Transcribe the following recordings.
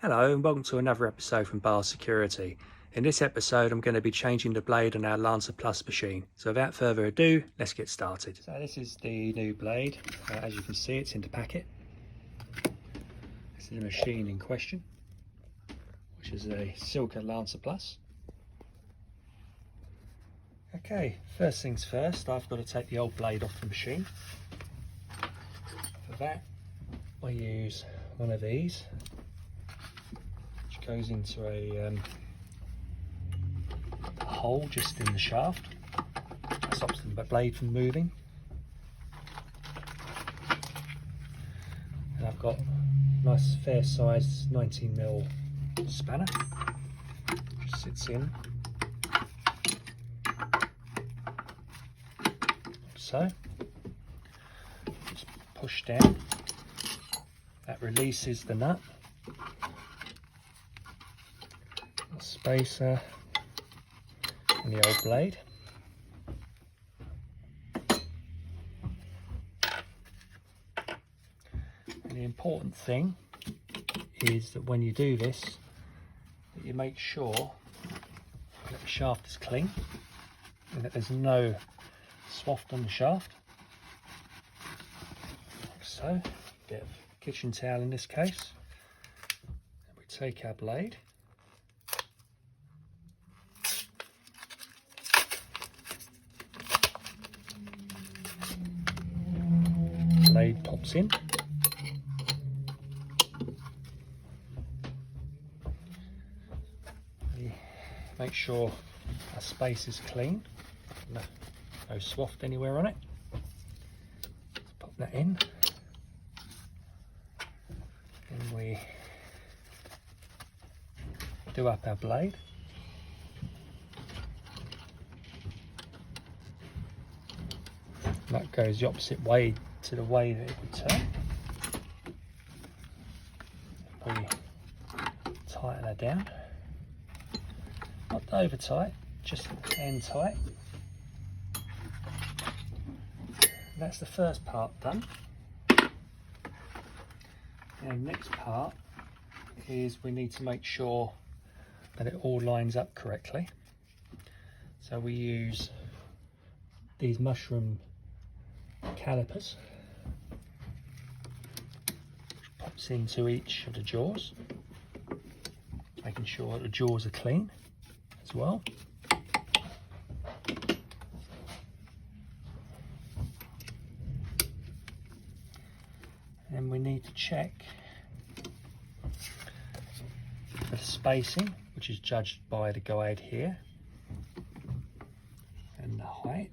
Hello and welcome to another episode from Bar Security. In this episode I'm going to be changing the blade on our Lancer Plus machine. So without further ado, let's get started. So this is the new blade. As you can see, it's in the packet. This is the machine in question, which is a SILCA Lancer Plus. Okay, first things first, I've got to take the old blade off the machine. For that I use one of these, goes into a hole just in the shaft. That stops the blade from moving. And I've got a nice fair sized 19mm spanner, which sits in so. Just push down, that releases the nut, spacer and the old blade. And the important thing is that when you do this, that you make sure that the shaft is clean and that there's no swath on the shaft. Like so, bit of kitchen towel in this case. And we take our blade, blade pops in, make sure our space is clean, no swath anywhere on it. Let's pop that in, and we do up our blade. That goes the opposite way to the way that it would turn. We tighten her down, not over tight, just end tight. That's the first part done. And next part is we need to make sure that it all lines up correctly. So we use these mushroom calipers, which pops into each of the jaws, making sure that the jaws are clean as well. And we need to check for the spacing, which is judged by the guide here, and the height.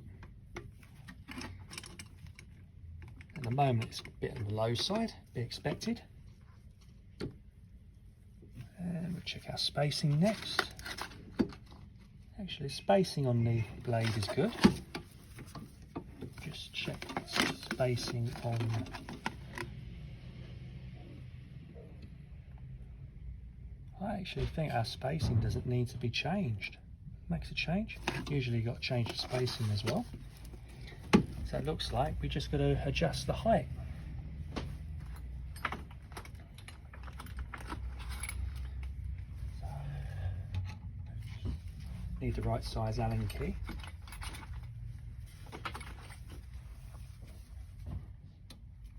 At the moment it's a bit on the low side, be expected. And we'll check our spacing next. Actually, spacing on the blade is good. Just check spacing on I actually think our spacing doesn't need to be changed. Makes a change. Usually you've got to change the spacing as well. So it looks like we just got to adjust the height. Need the right size Allen key.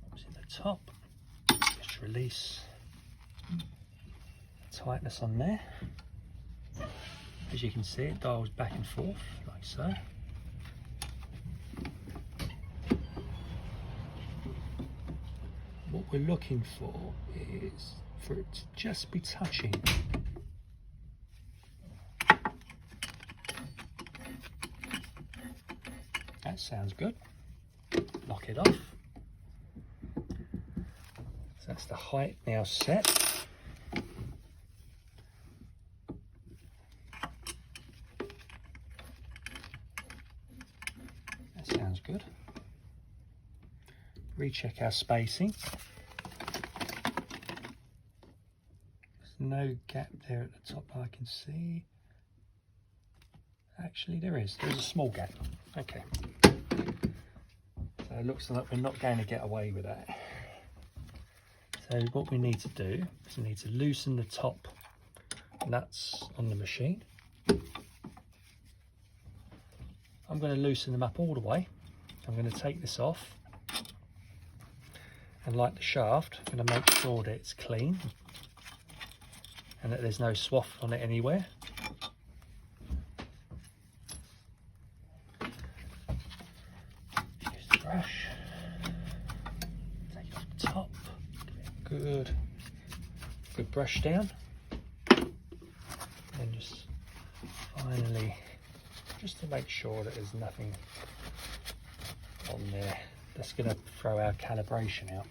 What's in the top? Just release the tightness on there. As you can see, it dials back and forth like so. What we're looking for is for it to just be touching. That sounds good. Lock it off. So that's the height now set. That sounds good. Recheck our spacing. There's no gap there at the top I can see. Actually there is. There's a small gap. Okay. So it looks like we're not going to get away with that. So So what we need to do is we need to loosen the top nuts on the machine. I'm going to loosen them up all the way. I'm going to take this off, and like the shaft, I'm going to make sure that it's clean and that there's no swath on it anywhere. Use the brush, take it off the top, good brush down, and just finally, just to make sure that there's nothing on there that's going to throw our calibration out.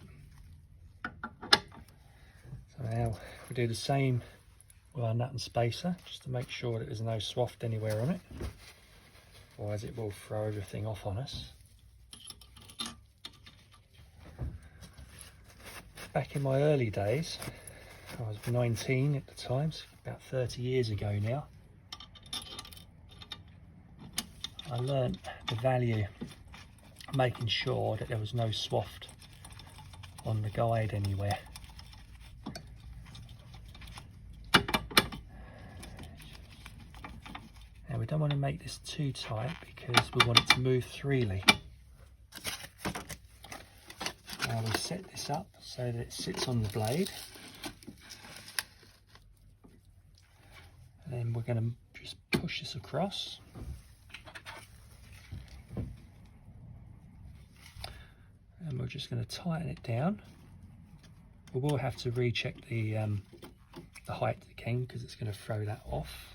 So now we do the same with our nut and spacer, just to make sure that there's no swath anywhere on it, otherwise it will throw everything off on us. Back in my early days, I was 19 at the time, so about 30 years ago now, I learnt the value of making sure that there was no swath on the guide anywhere. Now we don't want to make this too tight because we want it to move freely. Now we set this up so that it sits on the blade, and then we're going to just push this across. And we're just going to tighten it down. We will have to recheck the height again because it's going to throw that off.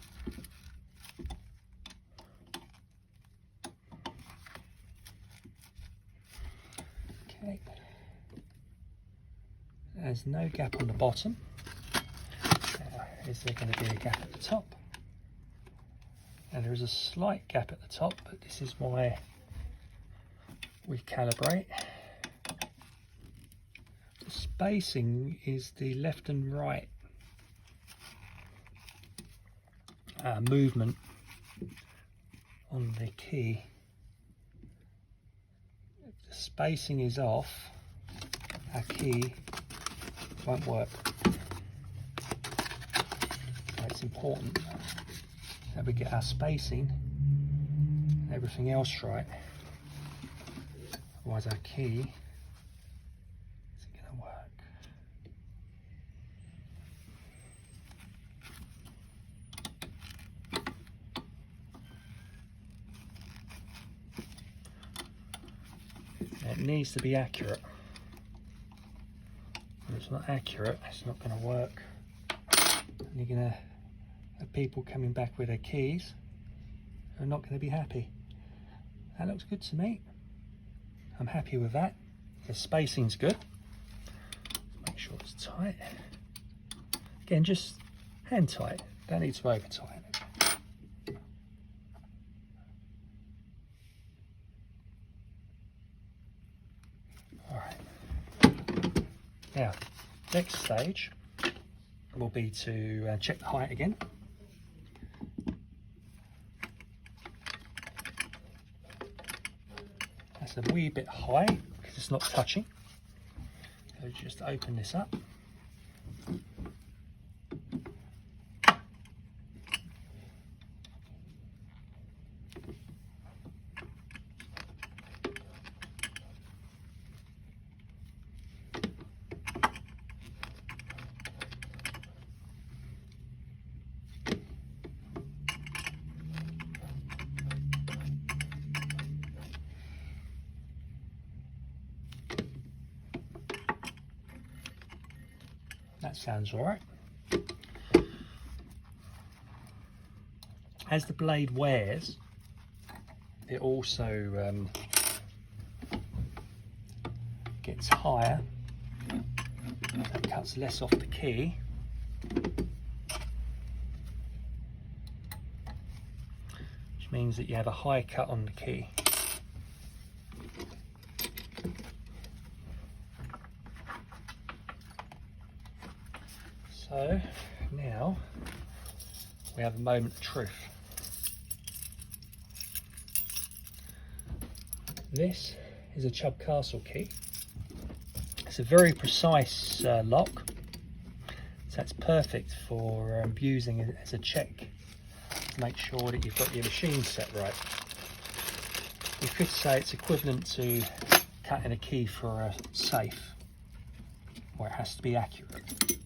Okay. There's no gap on the bottom. Is there going to be a gap at the top? And there is a slight gap at the top, but this is why we calibrate. The spacing is the left and right movement on the key. If the spacing is off, our key won't work. So it's important that we get our spacing and everything else right, otherwise our key isn't going to work. It needs to be accurate. If it's not accurate, it's not going to work. And you're going to have people coming back with their keys who are not going to be happy. That looks good to me. I'm happy with that. The spacing's good. Make sure it's tight. Again, just hand tight. Don't need to over tighten it. Alright. Now, next stage will be to check the height again. That's a wee bit high because it's not touching. So just open this up. That sounds all right. As the blade wears, it also gets higher. It cuts less off the key. Which means that you have a high cut on the key. So now we have a moment of truth. This is a Chubb Castle key, It's a very precise lock, so it's perfect for using it as a check to make sure that you've got your machine set right. You could say it's equivalent to cutting a key for a safe, where it has to be accurate.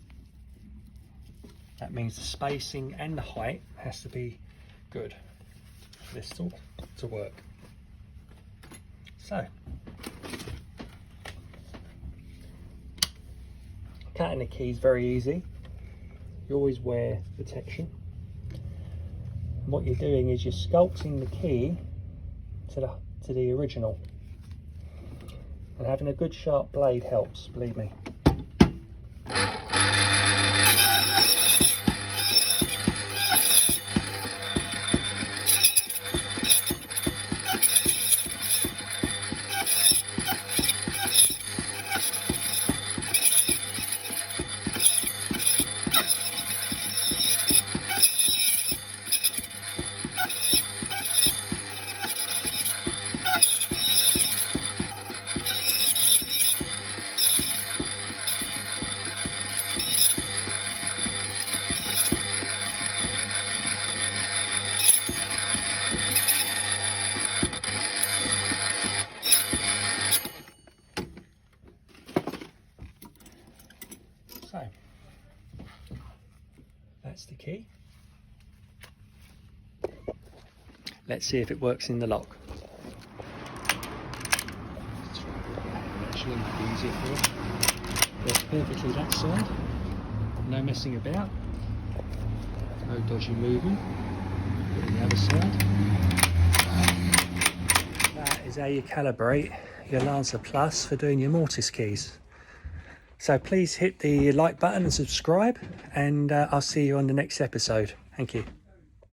That means the spacing and the height has to be good for this to work. So, cutting the key is very easy. You always wear protection. And what you're doing is you're sculpting the key to the original. And having a good sharp blade helps, believe me. So, that's the key. Let's see if it works in the lock. Actually, easier for us. Works perfectly that side. No messing about. No dodgy moving. Put it on the other side. That is how you calibrate your Lancer Plus for doing your mortise keys. So please hit the like button and subscribe, and I'll see you on the next episode. Thank you.